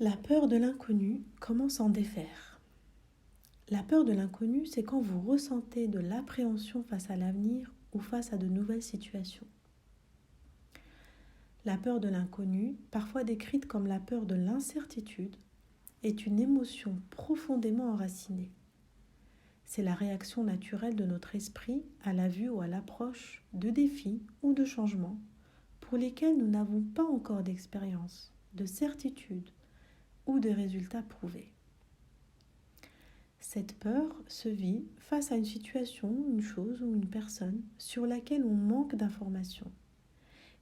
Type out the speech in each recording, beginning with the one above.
La peur de l'inconnu, comment s'en défaire? La peur de l'inconnu, c'est quand vous ressentez de l'appréhension face à l'avenir ou face à de nouvelles situations. La peur de l'inconnu, parfois décrite comme la peur de l'incertitude, est une émotion profondément enracinée. C'est la réaction naturelle de notre esprit à la vue ou à l'approche de défis ou de changements pour lesquels nous n'avons pas encore d'expérience, de certitude ou de résultats prouvés. Cette peur se vit face à une situation, une chose ou une personne sur laquelle on manque d'informations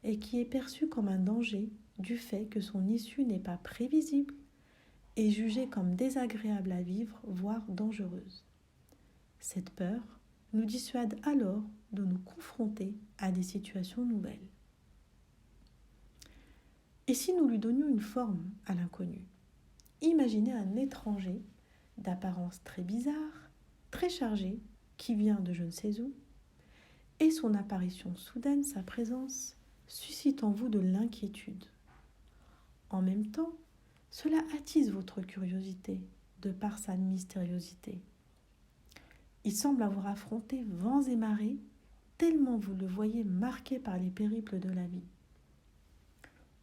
et qui est perçue comme un danger du fait que son issue n'est pas prévisible et jugée comme désagréable à vivre, voire dangereuse. Cette peur nous dissuade alors de nous confronter à des situations nouvelles. Et si nous lui donnions une forme à l'inconnu? Imaginez un étranger d'apparence très bizarre, très chargé, qui vient de je ne sais où, et son apparition soudaine, sa présence, suscite en vous de l'inquiétude. En même temps, cela attise votre curiosité de par sa mystériosité. Il semble avoir affronté vents et marées, tellement vous le voyez marqué par les périples de la vie.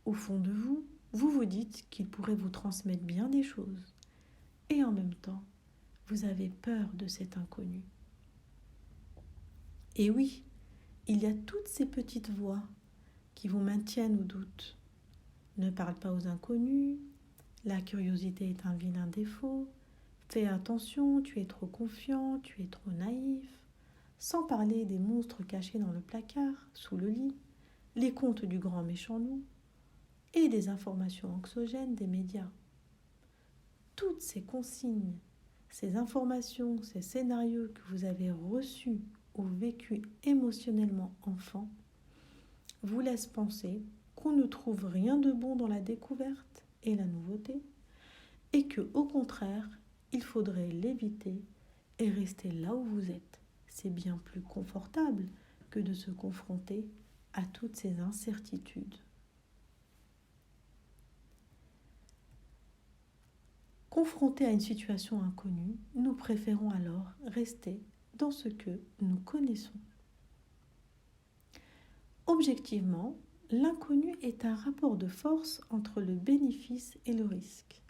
Au fond de vous, vous vous dites qu'il pourrait vous transmettre bien des choses, et en même temps, vous avez peur de cet inconnu. Et oui, il y a toutes ces petites voix qui vous maintiennent au doute. Ne parle pas aux inconnus, la curiosité est un vilain défaut, fais attention, tu es trop confiant, tu es trop naïf, sans parler des monstres cachés dans le placard, sous le lit, les contes du grand méchant loup et des informations anxiogènes des médias. Toutes ces consignes, ces informations, ces scénarios que vous avez reçus ou vécus émotionnellement enfant, vous laissent penser qu'on ne trouve rien de bon dans la découverte et la nouveauté, et que, au contraire, il faudrait l'éviter et rester là où vous êtes. C'est bien plus confortable que de se confronter à toutes ces incertitudes. Confrontés à une situation inconnue, nous préférons alors rester dans ce que nous connaissons. Objectivement, l'inconnu est un rapport de force entre le bénéfice et le risque,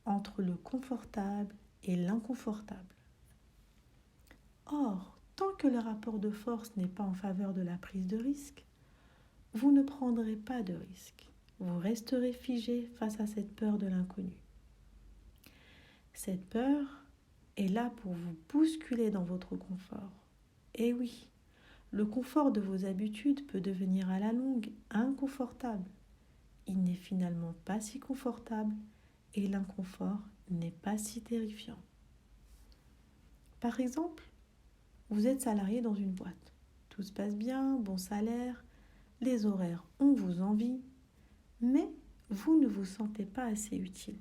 entre le confortable et l'inconfortable. Or, tant que le rapport de force n'est pas en faveur de la prise de risque, vous ne prendrez pas de risque. Vous resterez figé face à cette peur de l'inconnu. Cette peur est là pour vous bousculer dans votre confort. Et oui, le confort de vos habitudes peut devenir à la longue inconfortable. Il n'est finalement pas si confortable et l'inconfort n'est pas si terrifiant. Par exemple, vous êtes salarié dans une boîte. Tout se passe bien, bon salaire, les horaires, on vous envie, mais vous ne vous sentez pas assez utile.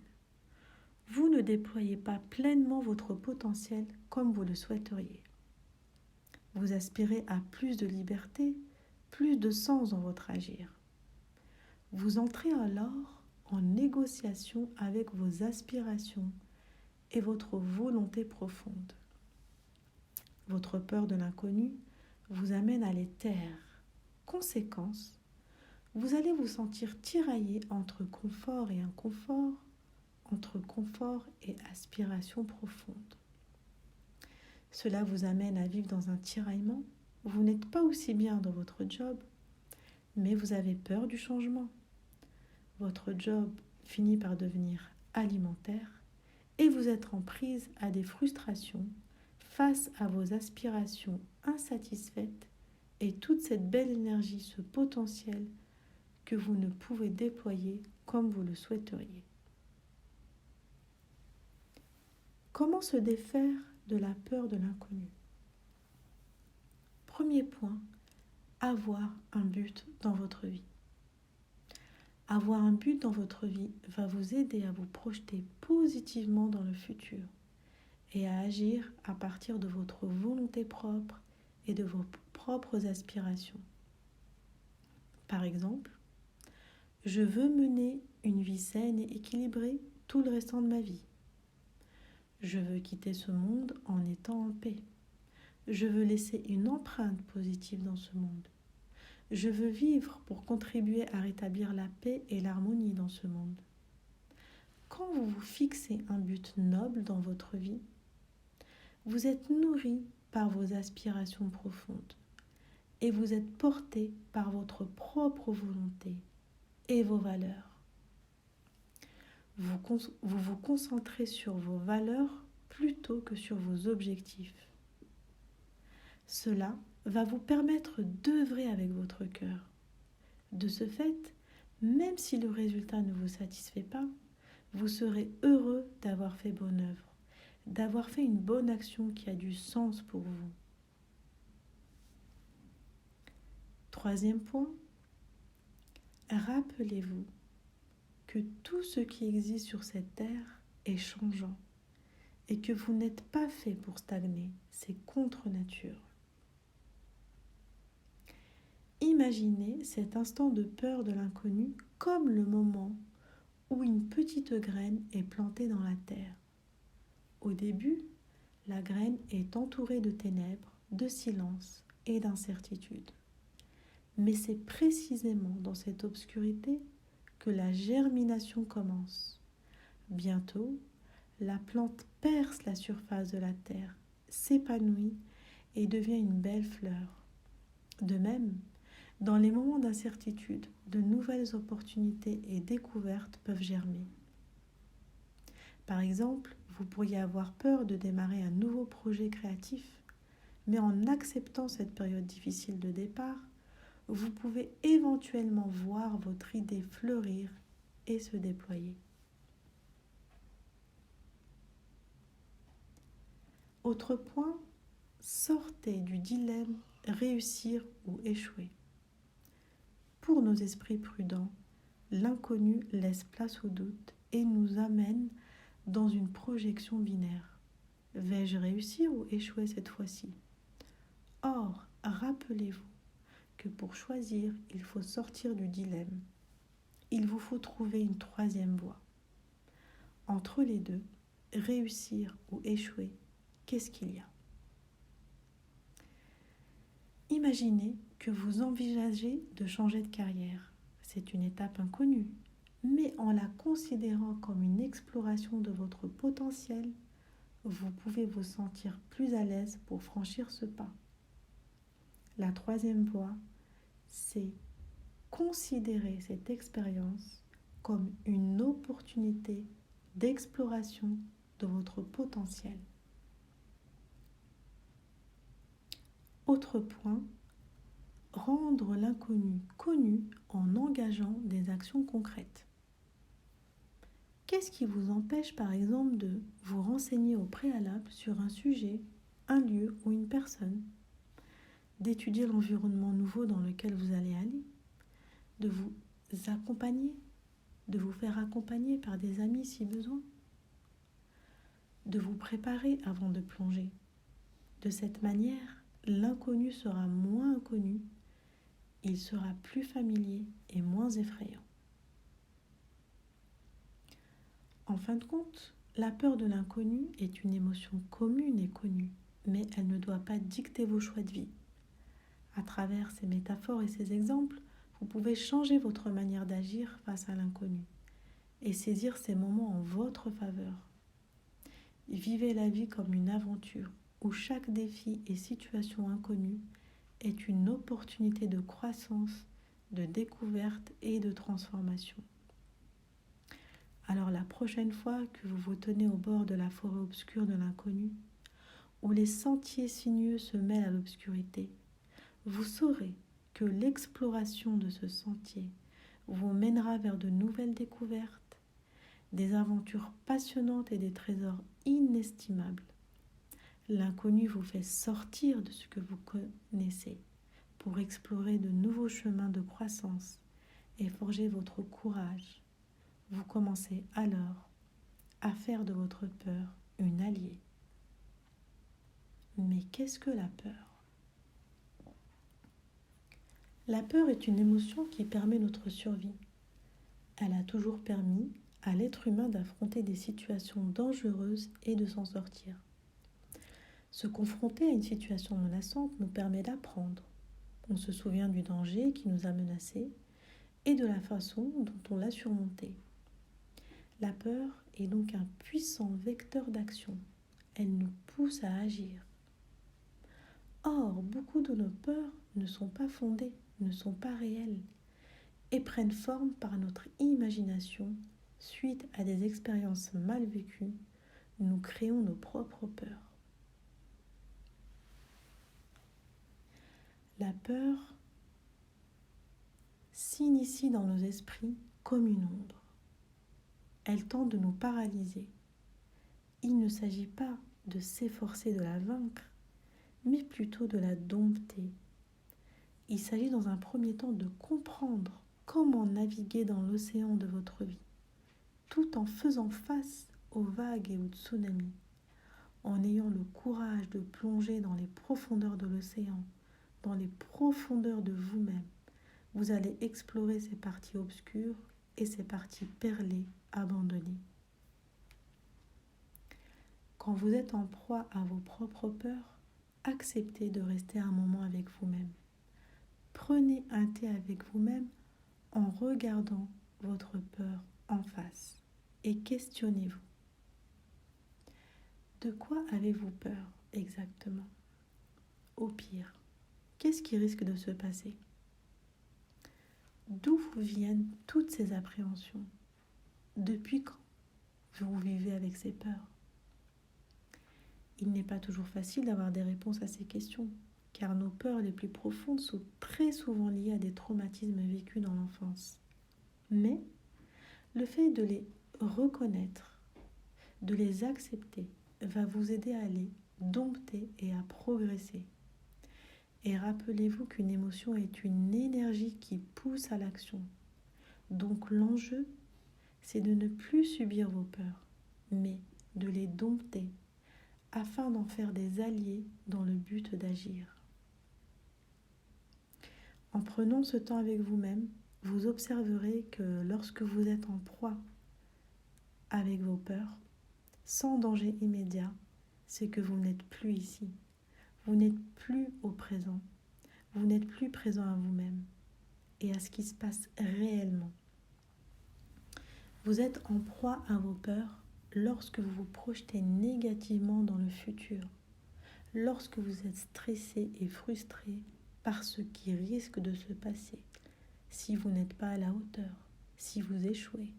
Vous ne déployez pas pleinement votre potentiel comme vous le souhaiteriez. Vous aspirez à plus de liberté, plus de sens dans votre agir. Vous entrez alors en négociation avec vos aspirations et votre volonté profonde. Votre peur de l'inconnu vous amène à les taire. Conséquence, vous allez vous sentir tiraillé entre confort et inconfort, entre confort et aspiration profonde. Cela vous amène à vivre dans un tiraillement. Vous n'êtes pas aussi bien dans votre job, mais vous avez peur du changement. Votre job finit par devenir alimentaire et vous êtes en prise à des frustrations face à vos aspirations insatisfaites et toute cette belle énergie, ce potentiel que vous ne pouvez déployer comme vous le souhaiteriez. Comment se défaire de la peur de l'inconnu? Premier point, avoir un but dans votre vie. Avoir un but dans votre vie va vous aider à vous projeter positivement dans le futur et à agir à partir de votre volonté propre et de vos propres aspirations. Par exemple, Je veux mener une vie saine et équilibrée tout le restant de ma vie. Je veux quitter ce monde en étant en paix. Je veux laisser une empreinte positive dans ce monde. Je veux vivre pour contribuer à rétablir la paix et l'harmonie dans ce monde. Quand vous vous fixez un but noble dans votre vie, vous êtes nourri par vos aspirations profondes et vous êtes porté par votre propre volonté et vos valeurs. Vous vous concentrez sur vos valeurs plutôt que sur vos objectifs. Cela va vous permettre d'œuvrer avec votre cœur. De ce fait, même si le résultat ne vous satisfait pas, vous serez heureux d'avoir fait bonne œuvre, d'avoir fait une bonne action qui a du sens pour vous. Troisième point, rappelez-vous que tout ce qui existe sur cette terre est changeant et que vous n'êtes pas fait pour stagner, c'est contre nature. Imaginez cet instant de peur de l'inconnu comme le moment où une petite graine est plantée dans la terre. Au début, la graine est entourée de ténèbres, de silence et d'incertitude. Mais c'est précisément dans cette obscurité que la germination commence. Bientôt, la plante perce la surface de la terre, s'épanouit et devient une belle fleur. De même, dans les moments d'incertitude, de nouvelles opportunités et découvertes peuvent germer. Par exemple, vous pourriez avoir peur de démarrer un nouveau projet créatif, mais en acceptant cette période difficile de départ, vous pouvez éventuellement voir votre idée fleurir et se déployer. Autre point, sortez du dilemme réussir ou échouer. Pour nos esprits prudents, l'inconnu laisse place au doute et nous amène dans une projection binaire. Vais-je réussir ou échouer cette fois-ci? Or, rappelez-vous que pour choisir, il faut sortir du dilemme. Il vous faut trouver une troisième voie. Entre les deux, réussir ou échouer, qu'est-ce qu'il y a? Imaginez que vous envisagez de changer de carrière. C'est une étape inconnue, mais en la considérant comme une exploration de votre potentiel, vous pouvez vous sentir plus à l'aise pour franchir ce pas. La troisième voie, c'est considérer cette expérience comme une opportunité d'exploration de votre potentiel. Autre point, rendre l'inconnu connu en engageant des actions concrètes. Qu'est-ce qui vous empêche par exemple de vous renseigner au préalable sur un sujet, un lieu ou une personne, d'étudier l'environnement nouveau dans lequel vous allez aller, de vous accompagner, de vous faire accompagner par des amis si besoin, de vous préparer avant de plonger. De cette manière, l'inconnu sera moins inconnu, il sera plus familier et moins effrayant. En fin de compte, la peur de l'inconnu est une émotion commune et connue, mais elle ne doit pas dicter vos choix de vie. À travers ces métaphores et ces exemples, vous pouvez changer votre manière d'agir face à l'inconnu et saisir ces moments en votre faveur. Vivez la vie comme une aventure où chaque défi et situation inconnue est une opportunité de croissance, de découverte et de transformation. Alors la prochaine fois que vous vous tenez au bord de la forêt obscure de l'inconnu, où les sentiers sinueux se mêlent à l'obscurité, vous saurez que l'exploration de ce sentier vous mènera vers de nouvelles découvertes, des aventures passionnantes et des trésors inestimables. L'inconnu vous fait sortir de ce que vous connaissez pour explorer de nouveaux chemins de croissance et forger votre courage. Vous commencez alors à faire de votre peur une alliée. Mais qu'est-ce que la peur ? La peur est une émotion qui permet notre survie. Elle a toujours permis à l'être humain d'affronter des situations dangereuses et de s'en sortir. Se confronter à une situation menaçante nous permet d'apprendre. On se souvient du danger qui nous a menacés et de la façon dont on l'a surmonté. La peur est donc un puissant vecteur d'action. Elle nous pousse à agir. Or, beaucoup de nos peurs ne sont pas fondées, ne sont pas réelles et prennent forme par notre imagination suite à des expériences mal vécues. Nous créons nos propres peurs. La peur s'initie dans nos esprits comme une ombre. Elle tente de nous paralyser. Il ne s'agit pas de s'efforcer de la vaincre, mais plutôt de la dompter. Il s'agit dans un premier temps de comprendre comment naviguer dans l'océan de votre vie, tout en faisant face aux vagues et aux tsunamis, en ayant le courage de plonger dans les profondeurs de l'océan, dans les profondeurs de vous-même. Vous allez explorer ces parties obscures et ces parties perlées, abandonnées. Quand vous êtes en proie à vos propres peurs, acceptez de rester un moment avec vous-même. Prenez un thé avec vous-même en regardant votre peur en face et questionnez-vous. De quoi avez-vous peur exactement? Au pire, qu'est-ce qui risque de se passer? D'où vous viennent toutes ces appréhensions? Depuis quand vous vivez avec ces peurs? Il n'est pas toujours facile d'avoir des réponses à ces questions, car nos peurs les plus profondes sont très souvent liées à des traumatismes vécus dans l'enfance. Mais le fait de les reconnaître, de les accepter, va vous aider à les dompter et à progresser. Et rappelez-vous qu'une émotion est une énergie qui pousse à l'action. Donc l'enjeu, c'est de ne plus subir vos peurs, mais de les dompter, afin d'en faire des alliés dans le but d'agir. En prenant ce temps avec vous-même, vous observerez que lorsque vous êtes en proie avec vos peurs, sans danger immédiat, c'est que vous n'êtes plus ici. Vous n'êtes plus au présent. Vous n'êtes plus présent à vous-même et à ce qui se passe réellement. Vous êtes en proie à vos peurs lorsque vous vous projetez négativement dans le futur, lorsque vous êtes stressé et frustré par ce qui risque de se passer, si vous n'êtes pas à la hauteur, si vous échouez.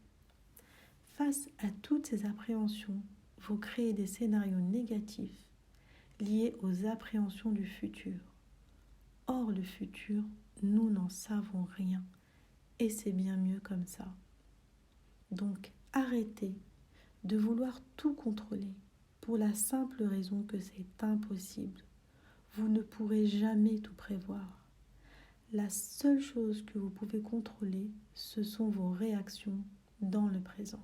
Face à toutes ces appréhensions, vous créez des scénarios négatifs liés aux appréhensions du futur. Or, le futur, nous n'en savons rien et c'est bien mieux comme ça. Donc, arrêtez de vouloir tout contrôler pour la simple raison que c'est impossible. Vous ne pourrez jamais tout prévoir. La seule chose que vous pouvez contrôler, ce sont vos réactions dans le présent.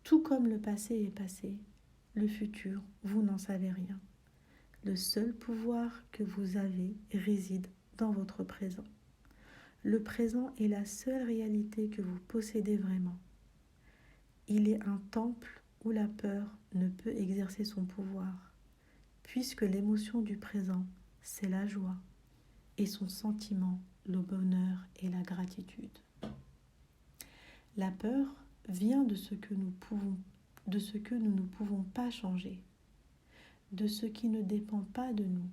Tout comme le passé est passé, le futur, vous n'en savez rien. Le seul pouvoir que vous avez réside dans votre présent. Le présent est la seule réalité que vous possédez vraiment. Il est un temple où la peur ne peut exercer son pouvoir, puisque l'émotion du présent, c'est la joie, et son sentiment, le bonheur et la gratitude. La peur vient de ce que nous ne pouvons pas changer, de ce qui ne dépend pas de nous.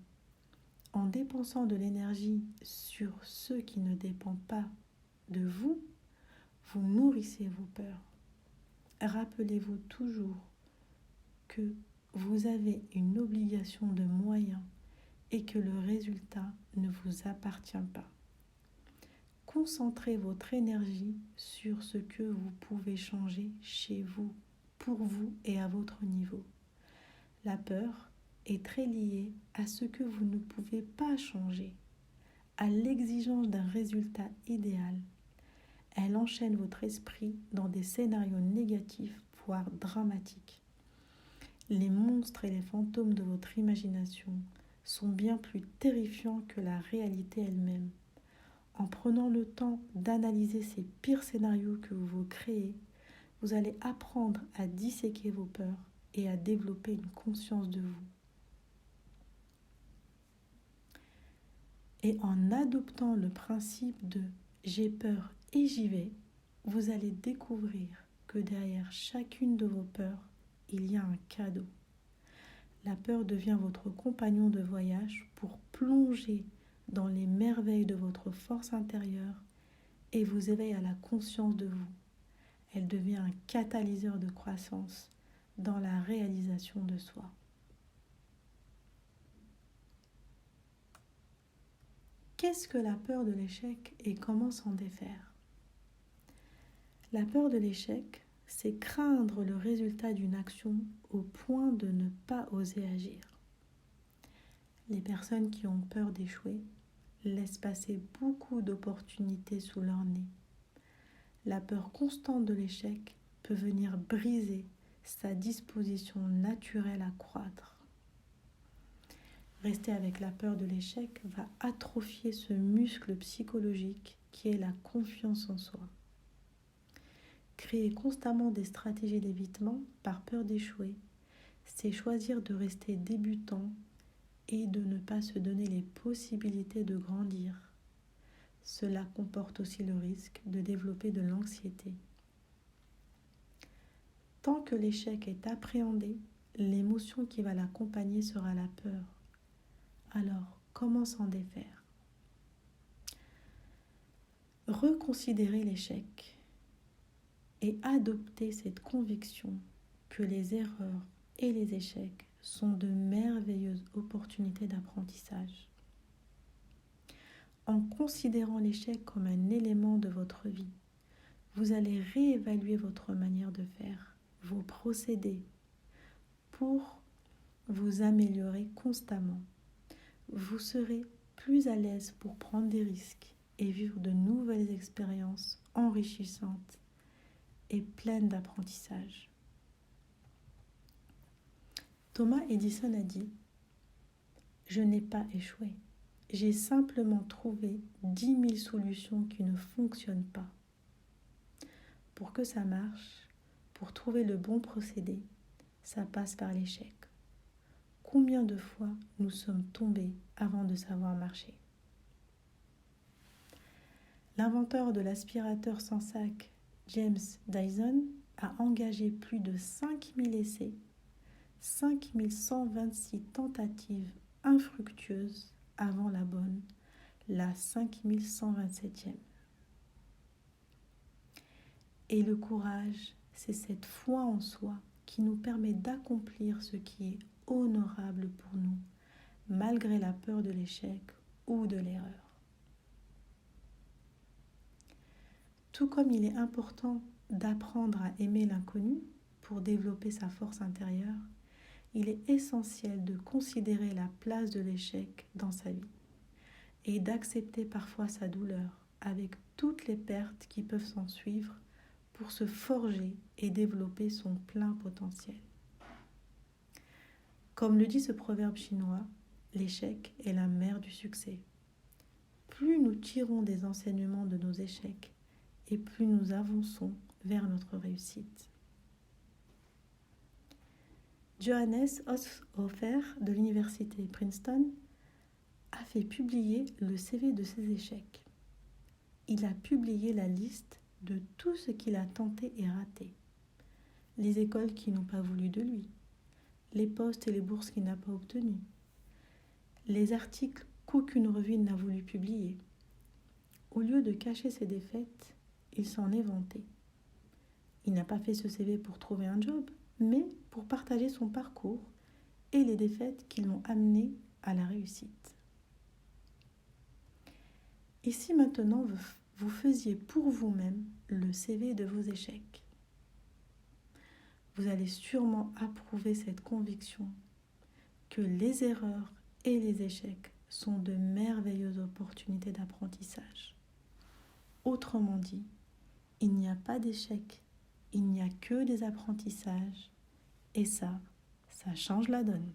En dépensant de l'énergie sur ce qui ne dépend pas de vous, vous nourrissez vos peurs. Rappelez-vous toujours que vous avez une obligation de moyens et que le résultat ne vous appartient pas. Concentrez votre énergie sur ce que vous pouvez changer chez vous, pour vous et à votre niveau. La peur est très liée à ce que vous ne pouvez pas changer, à l'exigence d'un résultat idéal. Elle enchaîne votre esprit dans des scénarios négatifs, voire dramatiques. Les monstres et les fantômes de votre imagination sont bien plus terrifiants que la réalité elle-même. En prenant le temps d'analyser ces pires scénarios que vous vous créez, vous allez apprendre à disséquer vos peurs et à développer une conscience de vous. Et en adoptant le principe de « j'ai peur et j'y vais », vous allez découvrir que derrière chacune de vos peurs, il y a un cadeau. La peur devient votre compagnon de voyage pour plonger dans les merveilles de votre force intérieure et vous éveille à la conscience de vous. Elle devient un catalyseur de croissance dans la réalisation de soi. Qu'est-ce que la peur de l'échec et comment s'en défaire ? La peur de l'échec, c'est craindre le résultat d'une action au point de ne pas oser agir. Les personnes qui ont peur d'échouer laissent passer beaucoup d'opportunités sous leur nez. La peur constante de l'échec peut venir briser sa disposition naturelle à croître. Rester avec la peur de l'échec va atrophier ce muscle psychologique qui est la confiance en soi. Créer constamment des stratégies d'évitement par peur d'échouer, c'est choisir de rester débutant et de ne pas se donner les possibilités de grandir. Cela comporte aussi le risque de développer de l'anxiété. Tant que l'échec est appréhendé, l'émotion qui va l'accompagner sera la peur. Alors, comment s'en défaire ? Reconsidérer l'échec et adopter cette conviction que les erreurs et les échecs sont de merveilleuses opportunités d'apprentissage. En considérant l'échec comme un élément de votre vie, vous allez réévaluer votre manière de faire, vos procédés, pour vous améliorer constamment. Vous serez plus à l'aise pour prendre des risques et vivre de nouvelles expériences enrichissantes et pleines d'apprentissage. Thomas Edison a dit « Je n'ai pas échoué. J'ai simplement trouvé 10 000 solutions qui ne fonctionnent pas. » Pour que ça marche, pour trouver le bon procédé, ça passe par l'échec. Combien de fois nous sommes tombés avant de savoir marcher ? L'inventeur de l'aspirateur sans sac, James Dyson, a engagé plus de 5000 essais, 5126 tentatives infructueuses avant la bonne, la 5127e. Et le courage, c'est cette foi en soi qui nous permet d'accomplir ce qui est honorable pour nous, malgré la peur de l'échec ou de l'erreur. Tout comme il est important d'apprendre à aimer l'inconnu pour développer sa force intérieure, il est essentiel de considérer la place de l'échec dans sa vie et d'accepter parfois sa douleur avec toutes les pertes qui peuvent s'en suivre pour se forger et développer son plein potentiel. Comme le dit ce proverbe chinois, l'échec est la mère du succès. Plus nous tirons des enseignements de nos échecs et plus nous avançons vers notre réussite. Johannes Osthofer de l'université Princeton a fait publier le CV de ses échecs. Il a publié la liste de tout ce qu'il a tenté et raté. Les écoles qui n'ont pas voulu de lui, les postes et les bourses qu'il n'a pas obtenus, les articles qu'aucune revue n'a voulu publier. Au lieu de cacher ses défaites, il s'en est vanté. Il n'a pas fait ce CV pour trouver un job, mais pour partager son parcours et les défaites qui l'ont amené à la réussite. Et si maintenant vous faisiez pour vous-même le CV de vos échecs, vous allez sûrement approuver cette conviction que les erreurs et les échecs sont de merveilleuses opportunités d'apprentissage. Autrement dit, il n'y a pas d'échec, il n'y a que des apprentissages, et ça change la donne.